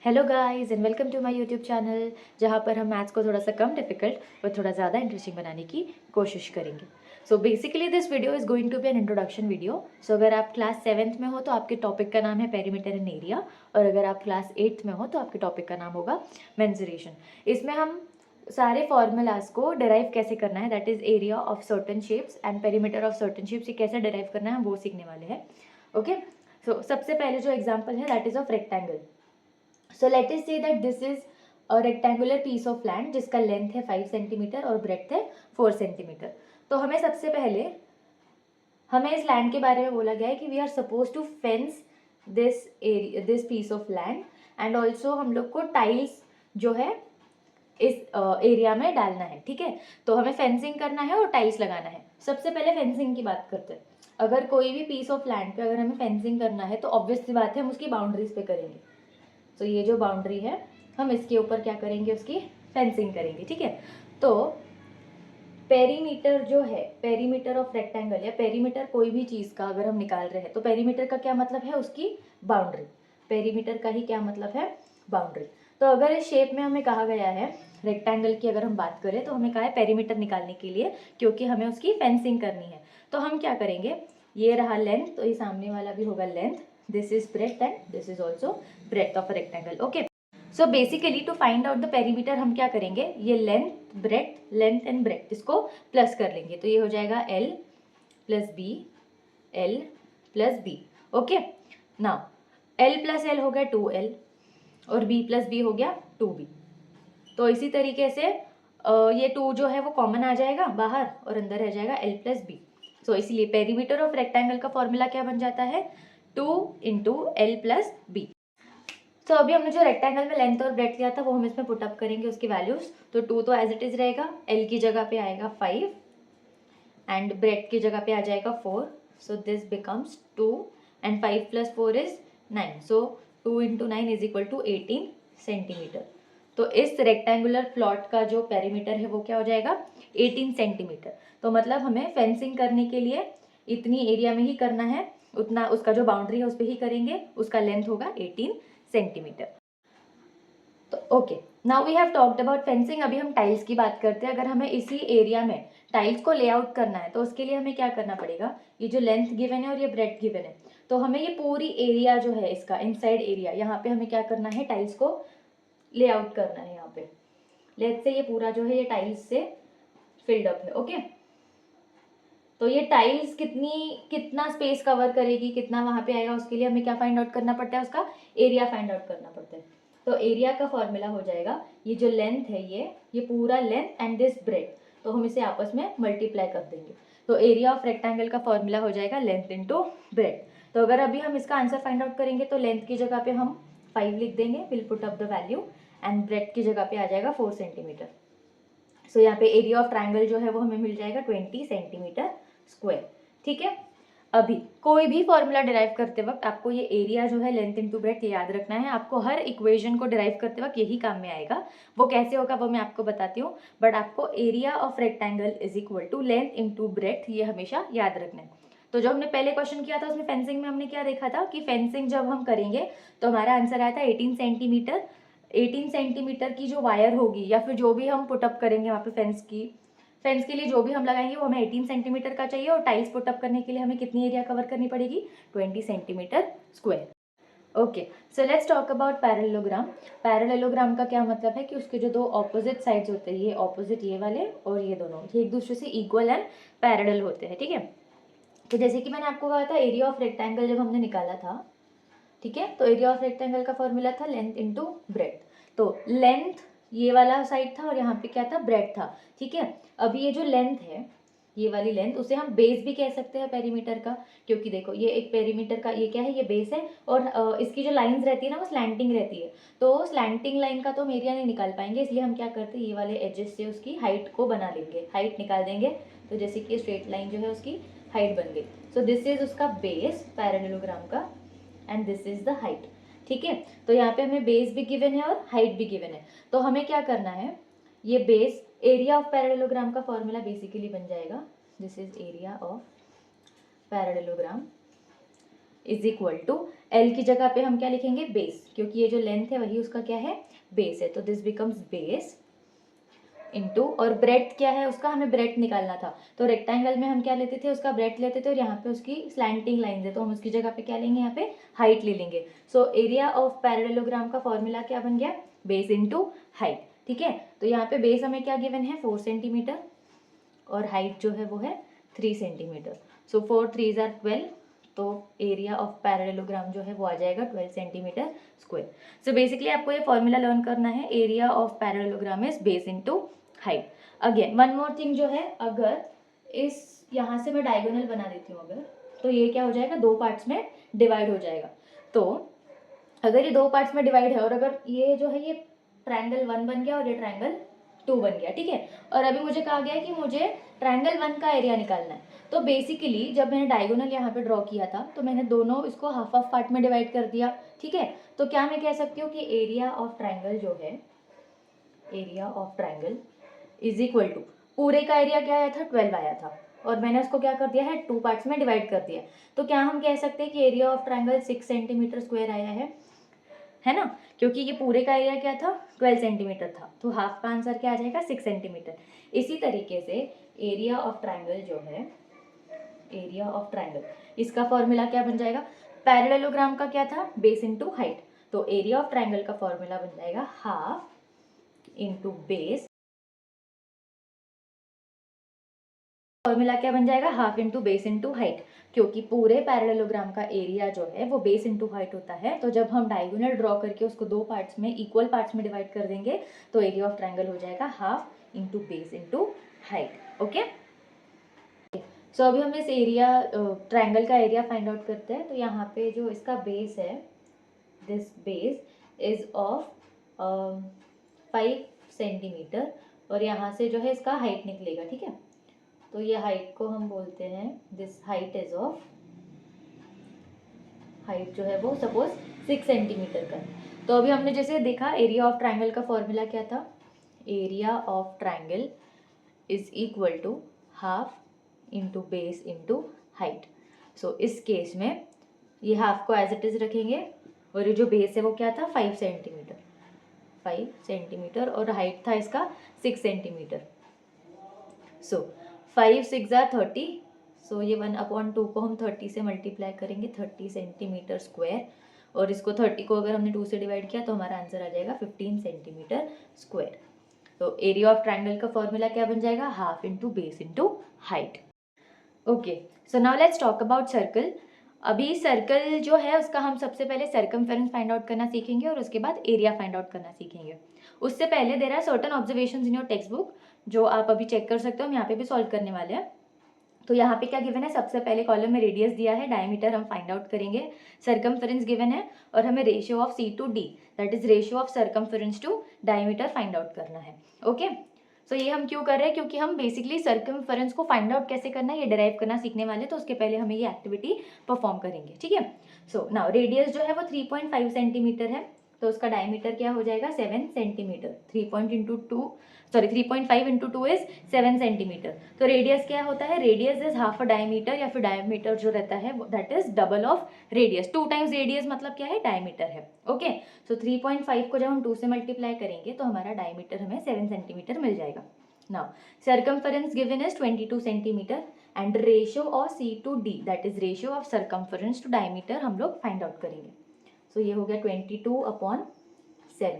Hello guys and welcome to my YouTube channel, जहाँ पर हम मैथ्स को थोड़ा सा कम डिफिकल्ट और थोड़ा ज़्यादा इंटरेस्टिंग बनाने की कोशिश करेंगे। So basically this video is going to be an introduction video. So अगर आप क्लास 7th में हो तो आपके टॉपिक का नाम है पेरीमीटर एंड एरिया, और अगर आप क्लास 8th में हो तो आपके टॉपिक का नाम होगा मेंसुरेशन। इसमें हम सारे फॉर्मूलाज को डिराइव कैसे करना है, that is area of certain shapes and perimeter of certain shapes, ये कैसे डिराइव करना है वो सीखने वाले हैं। ओके, सो सबसे पहले जो एग्जाम्पल है that is of rectangle. So let us say that this is a rectangular piece of land जिसका लेंथ है 5 सेंटीमीटर और ब्रेड्थ है 4 सेंटीमीटर। तो हमें सबसे पहले हमें इस लैंड के बारे में बोला गया है कि we are suppose to fence this piece of land and also हम लोग को टाइल्स जो है इस एरिया में डालना है। ठीक है, तो हमें फेंसिंग करना है और टाइल्स लगाना है। सबसे पहले फेंसिंग की बात करते हैं। अगर कोई भी पीस ऑफ लैंड पे अगर हमें फेंसिंग करना है तो ऑब्वियस सी बात है हम उसकी बाउंड्रीज पे करेंगे। तो ये जो बाउंड्री है हम इसके ऊपर क्या करेंगे, उसकी फेंसिंग करेंगे। ठीक है, तो पेरीमीटर जो है, पेरीमीटर ऑफ रेक्टेंगल या पेरीमीटर कोई भी चीज़ का अगर हम निकाल रहे हैं तो पेरीमीटर का क्या मतलब है, उसकी बाउंड्री। पेरीमीटर का ही क्या मतलब है, बाउंड्री। तो अगर इस शेप में हमें कहा गया है रेक्टेंगल की अगर हम बात करें तो हमें कहा है पेरीमीटर निकालने के लिए, क्योंकि हमें उसकी फेंसिंग करनी है। तो हम क्या करेंगे, ये रहा लेंथ, तो ये सामने वाला भी होगा length, this is breadth and this is also breadth of a rectangle. Okay, so basically to find out the perimeter हम क्या करेंगे, ये लेंथ एंड ब्रेड्थ इसको प्लस कर लेंगे। तो ये हो जाएगा L plus B, L plus B. Okay, now L plus L हो गया 2L और बी प्लस बी हो गया 2B। तो इसी तरीके से ये 2 जो है वो कॉमन आ जाएगा बाहर और अंदर रह जाएगा L प्लस बी। सो इसलिए पेरीमीटर ऑफ रेक्टेंगल का फॉर्मूला क्या बन जाता है, 2 इंटू एल प्लस बी। तो अभी हमने जो रेक्टेंगल में लेंथ और ब्रेड्थ लिया था वो हम इसमें पुट अप करेंगे उसकी वैल्यूज। तो 2 तो एज इट इज रहेगा, एल की जगह पे आएगा 5 एंड ब्रेड्थ की जगह पे आ जाएगा 4। So this becomes 2 and 5 plus 4 is 9। So 2 into 9 is equal to 18 centimetre. तो इस रेक्टेंगुलर प्लॉट का जो पेरीमीटर है वो क्या हो जाएगा, 18 सेंटीमीटर। तो मतलब हमें फेंसिंग करने के लिए इतनी एरिया में ही करना है, उतना उसका जो बाउंड्री है उस पर ही करेंगे, उसका लेंथ होगा 18 सेंटीमीटर। तो okay, now we have talked about fencing. अभी हम टाइल्स की बात करते हैं। अगर हमें इसी एरिया में टाइल्स को लेआउट करना है तो उसके लिए हमें क्या करना पड़ेगा, ये जो लेंथ गिवन है और ये ब्रेड्थ गिवन है, तो हमें ये पूरी एरिया जो है इसका इनसाइड एरिया, यहाँ पे हमें क्या करना है, टाइल्स को लेआउट करना है। यहाँ पे लेट्स से ये पूरा जो है ये टाइल्स से फिल्ड अप है। ओके, तो ये टाइल्स कितना स्पेस कवर करेगी, कितना वहां पे आएगा, उसके लिए हमें क्या फाइंड आउट करना पड़ता है, उसका एरिया फाइंड आउट करना पड़ता है। तो एरिया का फॉर्मूला हो जाएगा, ये जो लेंथ है ये पूरा लेंथ एंड दिस ब्रेड, तो हम इसे आपस में मल्टीप्लाई कर देंगे। तो एरिया ऑफ रेक्टेंगल का फॉर्मूला हो जाएगा लेंथ इंटू ब्रेड। तो अगर अभी हम इसका आंसर फाइंड आउट करेंगे तो लेंथ की जगह पे हम 5 लिख देंगे, will put up the value, and bread की जगह पे आ जाएगा 4 सेंटीमीटर। सो यहाँ पे एरिया ऑफ ट्राइंगल जो है वो हमें मिल जाएगा 20 सेंटीमीटर स्क्वायर। ठीक है, अभी कोई भी फॉर्मूला डिराइव करते वक्त आपको ये एरिया जो है लेंथ इंटू ब्रेड्थ ये याद रखना है। आपको हर इक्वेशन को डिराइव करते वक्त यही काम में आएगा। वो कैसे होगा वो मैं आपको बताती हूँ, बट आपको area of rectangle is equal to length into breadth ये हमेशा याद रखना है। तो जो हमने पहले क्वेश्चन किया था उसमें फेंसिंग में हमने क्या देखा था कि फेंसिंग जब हम करेंगे तो हमारा आंसर आया था 18 सेंटीमीटर। 18 सेंटीमीटर की जो वायर होगी या फिर जो भी हम पुटअप करेंगे वहाँ पे फेंस के लिए जो भी हम लगाएंगे वो हमें 18 सेंटीमीटर का चाहिए, और टाइल्स पुटअप करने के लिए हमें कितनी एरिया कवर करनी पड़ेगी, 20 centimetre square. Okay, so let's talk about parallelogram. Parallelogram का क्या मतलब है कि उसके जो दो ऑपोजिट साइड्स होते हैं, ये ऑपोजिट ये वाले और ये दोनों, ये एक दूसरे से इक्वल एंड पैरेलल होते हैं। ठीक है, तो जैसे कि मैंने आपको कहा था एरिया ऑफ रेक्टेंगल जब हमने निकाला था, ठीक है, तो एरिया ऑफ रेक्टेंगल का फॉर्मूला था लेंथ इंटू ब्रेड्थ। तो लेंथ ये वाला साइड था और यहाँ पे क्या था, ब्रेड था। ठीक है, अभी ये जो लेंथ है, ये वाली लेंथ, उसे हम बेस भी कह सकते हैं पेरीमीटर का, क्योंकि देखो ये एक पेरीमीटर का ये क्या है, ये बेस है, और इसकी जो लाइंस रहती है ना वो स्लैंटिंग रहती है। तो स्लैंटिंग लाइन का तो हम एरिया नहीं निकाल पाएंगे, इसलिए हम क्या करते हैं, ये वाले एजेस से उसकी हाइट को बना लेंगे, हाइट निकाल देंगे। तो जैसे कि स्ट्रेट लाइन जो है उसकी हाइट बन गई। सो दिस इज उसका बेस पैरेललोग्राम का and this is the height. ठीक है, तो यहाँ पे हमें बेस भी गिवन है और हाइट भी गिवन है। तो हमें क्या करना है, ये बेस एरिया ऑफ पैरेललोग्राम का फॉर्मूला बेसिकली बन जाएगा, this is area of parallelogram is equal to, L की जगह पे हम क्या लिखेंगे, बेस, क्योंकि ये जो लेंथ है वही उसका क्या है, बेस है, तो दिस बिकम्स बेस इनटू, और ब्रेड्थ क्या है उसका, हमें ब्रेड्थ निकालना था, तो रेक्टेंगल में हम क्या लेते थे, उसका ब्रेड्थ लेते थे, और यहाँ पे उसकी स्लैंटिंग लाइन है तो हम उसकी जगह पे क्या लेंगे, यहाँ पे हाइट ले लेंगे। सो एरिया ऑफ पैरेललोग्राम का फॉर्मूला क्या बन गया, बेस इंटू हाइट। ठीक है, तो यहाँ पे बेस हमें क्या गिवन है, 4 सेंटीमीटर, और हाइट जो है वो है 3 सेंटीमीटर। सो 4 3 ज़ार 12, तो एरिया ऑफ पैरेललोग्राम जो है वो आ जाएगा 12 सेंटीमीटर स्क्वायर। सो बेसिकली आपको ये फॉर्मूला लर्न करना है, area of parallelogram is base into height. Again one more thing जो है, अगर इस यहाँ से मैं डायगोनल बना देती हूँ अगर, तो ये क्या हो जाएगा, 2 पार्ट्स में डिवाइड हो जाएगा। तो अगर ये 2 पार्ट्स में डिवाइड है, और अगर ये जो है ये ट्रायंगल 1 बन गया और ये ट्रायंगल 2 बन गया, ठीक है, और अभी मुझे कहा गया है कि मुझे ट्रायंगल 1 का एरिया निकालना है। तो बेसिकली जब मैंने डायगोनल यहाँ पे ड्रॉ किया था तो मैंने दोनों इसको हाफ हाफ पार्ट में डिवाइड कर दिया। ठीक है, तो क्या मैं कह सकती हूँ कि एरिया ऑफ ट्रायंगल जो है, area of triangle is equal to, पूरे का एरिया क्या आया था, 12 आया था, और मैंने उसको क्या कर दिया है, 2 पार्ट्स में डिवाइड कर दिया। तो क्या हम कह सकते हैं कि area of triangle 6 centimetre square आया है ना, क्योंकि ये पूरे का एरिया क्या था, 12 सेंटीमीटर था, तो हाफ का आंसर क्या आ जाएगा, 6 सेंटीमीटर। इसी तरीके से एरिया ऑफ ट्रायंगल जो है, एरिया ऑफ ट्रायंगल, इसका फॉर्मूला क्या बन जाएगा, पैरेललोग्राम का क्या था, बेस इनटू हाइट, तो एरिया ऑफ ट्रायंगल का फॉर्मूला बन जाएगा हाफ इनटू बेस, फॉर्मूला क्या बन जाएगा, half into base into height, क्योंकि पूरे पैरेललोग्राम का एरिया जो है वो बेस इंटू हाइट होता है। तो जब हम डायगोनल ड्रॉ करके उसको 2 पार्ट्स में, इक्वल पार्ट्स में डिवाइड कर देंगे, तो एरिया ऑफ ट्रायंगल हो जाएगा half into base into height. Okay, so अभी हम इस एरिया ट्रायंगल का एरिया फाइंड आउट करते हैं। तो यहाँ पे जो इसका बेस है, this base is of 5 centimetre, और यहाँ से जो है इसका हाइट निकलेगा। ठीक है, तो ये हाइट को हम बोलते हैं, this height is of, height जो है वो सपोज 6 सेंटीमीटर का। तो अभी हमने जैसे देखा एरिया ऑफ ट्रायंगल का फॉर्मूला क्या था, area of triangle is equal to half into base into height. So इस केस में ये हाफ को एज इट इज रखेंगे, और ये जो बेस है वो क्या था, 5 सेंटीमीटर, 5 सेंटीमीटर, और हाइट था इसका 6 सेंटीमीटर। सो 5 6 ज़ार 30, सो ये 1/2 को हम 30 से मल्टीप्लाई करेंगे, 30 सेंटीमीटर स्क्वायर, और इसको 30 को अगर हमने 2 से डिवाइड किया तो हमारा आंसर आ जाएगा 15 सेंटीमीटर स्क्वायर। तो एरिया ऑफ ट्रायंगल का फॉर्मूला क्या बन जाएगा, half into base into height. Okay, so now let's talk about circle. अभी सर्कल जो है उसका हम सबसे पहले सर्कमफेरेंस फाइंड आउट करना सीखेंगे, और उसके बाद एरिया फाइंड आउट करना सीखेंगे। उससे पहले there are certain observations in your textbook, जो आप अभी चेक कर सकते हो, हम यहाँ पे भी सॉल्व करने वाले हैं। तो यहाँ पे क्या गिवन है, सबसे पहले कॉलम में रेडियस दिया है, डायमीटर हम फाइंड आउट करेंगे, सर्कमफेरेंस गिवन है, और हमें ratio of C to D, that is ratio of circumference to diameter find out करना है। ओके, सो ये हम क्यों कर रहे हैं, क्योंकि हम बेसिकली सर्कमफेरेंस को फाइंड आउट कैसे करना है ये डिराइव करना सीखने वाले, तो उसके पहले हमें ये एक्टिविटी परफॉर्म करेंगे। ठीक है, सो नाउ रेडियस जो है वो 3.5 सेंटीमीटर है, तो उसका डायमीटर क्या हो जाएगा, 7 सेंटीमीटर, 3.5 इंटू 2 इज 7 सेंटीमीटर। तो रेडियस क्या होता है, radius is half a diameter, या फिर डायमीटर जो रहता है that is double of radius, 2 times radius मतलब क्या है, डायमीटर है। ओके, सो 3.5 को जब हम 2 से मल्टीप्लाई करेंगे तो हमारा डायमीटर हमें 7 सेंटीमीटर मिल जाएगा। Now circumference given is 22 centimetre, and ratio of C to D, that is ratio of circumference to diameter हम लोग फाइंड आउट करेंगे। सो ये हो गया 22/7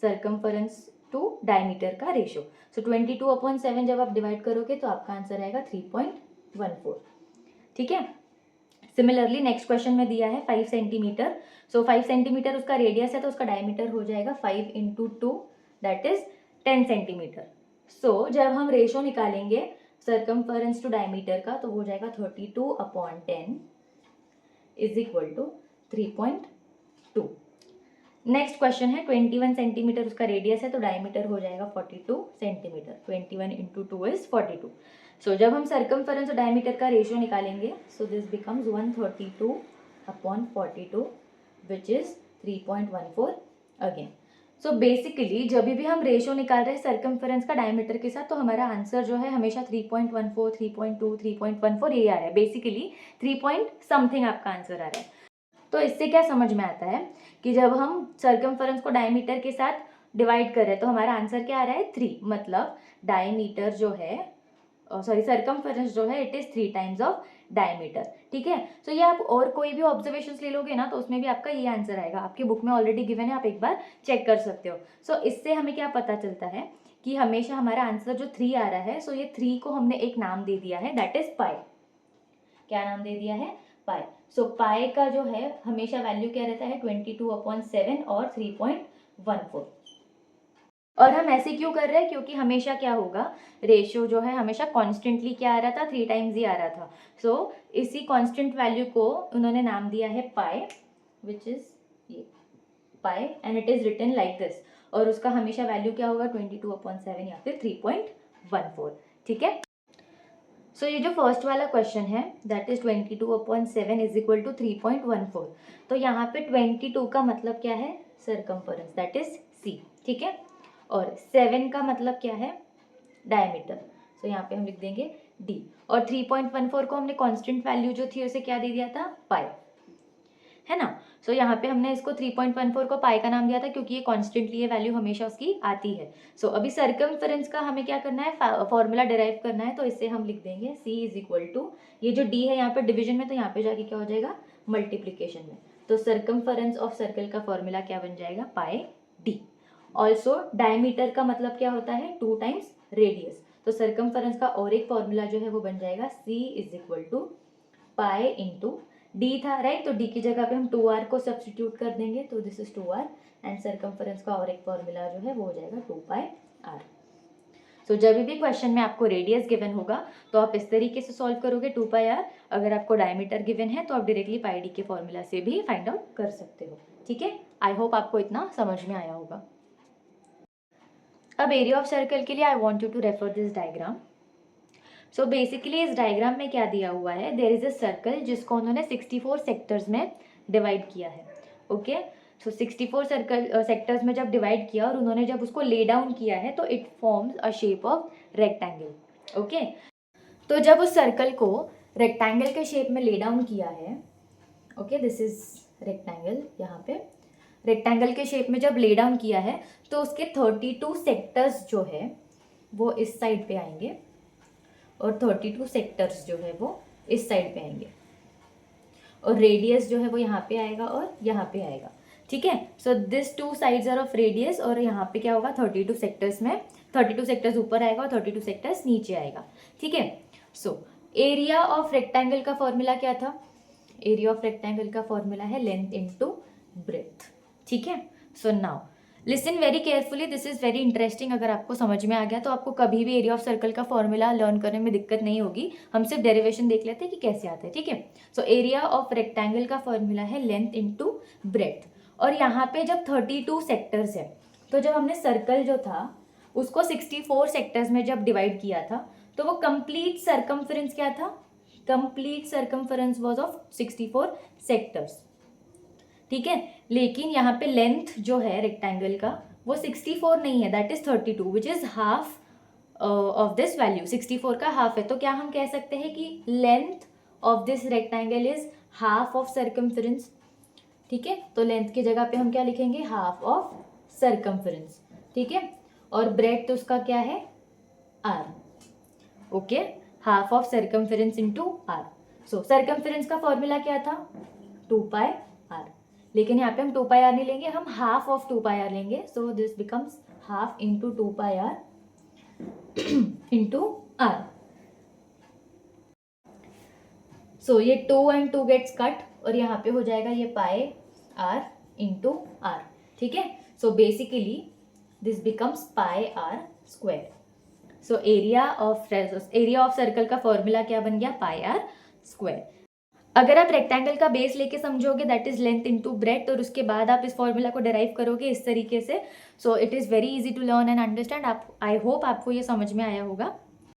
सर्कमफेरेंस टू डायमीटर का रेशियो। सो 22/7 जब आप डिवाइड करोगे तो आपका आंसर आएगा 3.14। ठीक है, सिमिलरली नेक्स्ट क्वेश्चन में दिया है 5 सेंटीमीटर, सो 5 सेंटीमीटर उसका रेडियस है, तो उसका डायमीटर हो जाएगा 5 इंटू 2, दैट इज 10 सेंटीमीटर। सो जब हम रेशियो निकालेंगे सर्कमफेरेंस टू डायमीटर का, तो हो जाएगा 32/10 is equal to 3.2। Next question है 21 सेंटीमीटर उसका रेडियस है, तो डायमीटर हो जाएगा 42 सेंटीमीटर, 21 इंटू 2 इज 42। सो जब हम सर्कमफेरेंस और डायमीटर का रेशियो निकालेंगे, सो this becomes 132/42 which is 3.14 again. So basically जब भी हम रेशो निकाल रहे हैं सर्कमफेरेंस का डायमीटर के साथ, तो हमारा आंसर जो है हमेशा 3.14, 3.2, 3.14 ये आ रहा है। बेसिकली 3 पॉइंट समथिंग आपका आंसर आ रहा है। तो इससे क्या समझ में आता है कि जब हम सर्कमफेरेंस को डायमीटर के साथ डिवाइड कर रहे हैं तो हमारा आंसर क्या आ रहा है 3, मतलब डायमीटर जो है सर्कमफेरेंस जो है it is 3 times of diameter. ठीक है, तो ये आप और कोई भी ऑब्जर्वेशंस ले लोगे ना तो उसमें भी आपका ये आंसर आएगा। आपकी बुक में ऑलरेडी गिवन है, आप एक बार चेक कर सकते हो। सो इससे हमें क्या पता चलता है कि हमेशा हमारा आंसर जो 3 आ रहा है, सो ये 3 को हमने एक नाम दे दिया है, दैट इज पाई। क्या नाम दे दिया है? पाई। सो पाई का जो है हमेशा वैल्यू क्या रहता है 22/7 और 3.14। और हम ऐसे क्यों कर रहे हैं? क्योंकि हमेशा क्या होगा, रेशियो जो है हमेशा कॉन्स्टेंटली क्या आ रहा था, 3 टाइम्स ही आ रहा था। सो इसी कॉन्स्टेंट वैल्यू को उन्होंने नाम दिया है पाई, विच इज ये pi, and it is written like this. और उसका हमेशा वैल्यू क्या होगा 22/7 या फिर 3.14। ठीक है, सो ये जो फर्स्ट वाला क्वेश्चन है that is 22/7 is equal to 3.14। तो यहाँ पे 22 का मतलब क्या है? Circumference, that is C. ठीक है, और 7 का मतलब क्या है? डायमीटर। सो यहाँ पे हम लिख देंगे डी। और 3.14 को हमने कांस्टेंट वैल्यू जो थी उसे क्या दे दिया था? पाई, है ना। सो यहाँ पे हमने इसको 3.14 को पाई का नाम दिया था क्योंकि ये कॉन्स्टेंटली ये वैल्यू हमेशा उसकी आती है। सो अभी सर्कमफेरेंस का हमें क्या करना है? फॉर्मूला डिराइव करना है। तो इससे हम लिख देंगे C इज इक्वल टू, ये जो D है यहाँ पे डिवीजन में, तो यहाँ पे जाके क्या हो जाएगा? मल्टीप्लीकेशन में। तो सर्कमफेरेंस ऑफ सर्कल का फॉर्मूला क्या बन जाएगा? पाई D। ऑल्सो डायमीटर का मतलब क्या होता है? 2 टाइम्स रेडियस। तो सर्कमफेरेंस का और एक फॉर्मूला जो है वो बन जाएगा C is equal to pi into D था, राइट। तो डी की जगह पे हम 2r को सब्सटीट्यूट कर देंगे, तो this is 2r, and circumference का और एक फॉर्मूला जो है वो हो जाएगा 2πr। सो जब भी क्वेश्चन में आपको रेडियस गिवन होगा तो आप इस तरीके से सॉल्व करोगे 2πr। अगर आपको डायमीटर गिवन है तो आप डायरेक्टली पाई डी के फॉर्मूला से भी फाइंड आउट कर सकते हो। ठीक है, आई होप आपको इतना समझ में आया होगा। अब एरिया ऑफ सर्कल के लिए I want you to refer this diagram. So basically इस डायग्राम में क्या दिया हुआ है, देयर इज अ सर्कल जिसको उन्होंने 64 सेक्टर्स में डिवाइड किया है। ओके, सो 64 सेक्टर्स में जब डिवाइड किया और उन्होंने जब उसको ले डाउन किया है तो it forms a shape of rectangle. Okay, तो जब उस सर्कल को रेक्टेंगल के शेप में ले डाउन किया है, ओके दिस इज रेक्टेंगल, यहाँ पे रेक्टेंगल के शेप में जब ले डाउन किया है तो उसके 32 सेक्टर्स जो है वो इस साइड पे आएंगे और 32 सेक्टर्स जो है वो इस साइड पे आएंगे, और रेडियस जो है वो यहाँ पे आएगा और यहाँ पे आएगा। ठीक है, so this 2 sides are of radius, और यहाँ पे क्या होगा 32 सेक्टर्स में 32 सेक्टर्स ऊपर आएगा और 32 सेक्टर्स नीचे आएगा। ठीक है, सो एरिया ऑफ रेक्टेंगल का फॉर्मूला क्या था? एरिया ऑफ रेक्टेंगल का फॉर्मूला है लेंथ इनटू ब्रेथ। ठीक है, so now listen very carefully, this is very interesting. अगर आपको समझ में आ गया तो आपको कभी भी एरिया ऑफ सर्कल का फॉर्मूला लर्न करने में दिक्कत नहीं होगी। हम सिर्फ डेरिवेशन देख लेते हैं कि कैसे आता है। ठीक है, सो एरिया ऑफ रेक्टेंगल का फॉर्मूला है लेंथ इनटू ब्रेथ, और यहाँ पे जब 32 सेक्टर्स है तो जब हमने सर्कल जो था उसको 64 सेक्टर्स में जब डिवाइड किया था तो वो कंप्लीट सर्कमफेरेंस क्या था? Complete circumference was of 64 sectors. ठीक है, लेकिन यहाँ पे लेंथ जो है रेक्टेंगल का वो 64 नहीं है, that is 32 which is half of this value. 64 का हाफ है, तो क्या हम कह सकते हैं कि length of this rectangle is half of circumference. ठीक है, तो लेंथ की जगह पे हम क्या लिखेंगे? Half of circumference. ठीक है, और ब्रेथ तो उसका क्या है? r। Okay, half of circumference into r। So circumference का फॉर्मूला क्या था? 2πr, लेकिन यहाँ पे हम 2πr नहीं लेंगे, हम हाफ ऑफ 2πr लेंगे। सो this becomes half into 2πr into r। सो ये 2 and 2 गेट्स कट, और यहाँ पे हो जाएगा ये पाई r इंटू r। ठीक है, सो basically this becomes pi r square. So area of circle का फॉर्मूला क्या बन गया? पाई r स्क्वायर। अगर आप रेक्टेंगल का बेस लेके समझोगे that is length into breadth, और उसके बाद आप इस फॉर्मूला को डिराइव करोगे इस तरीके से, so it is very easy to learn and understand. आप आई होप आपको ये समझ में आया होगा।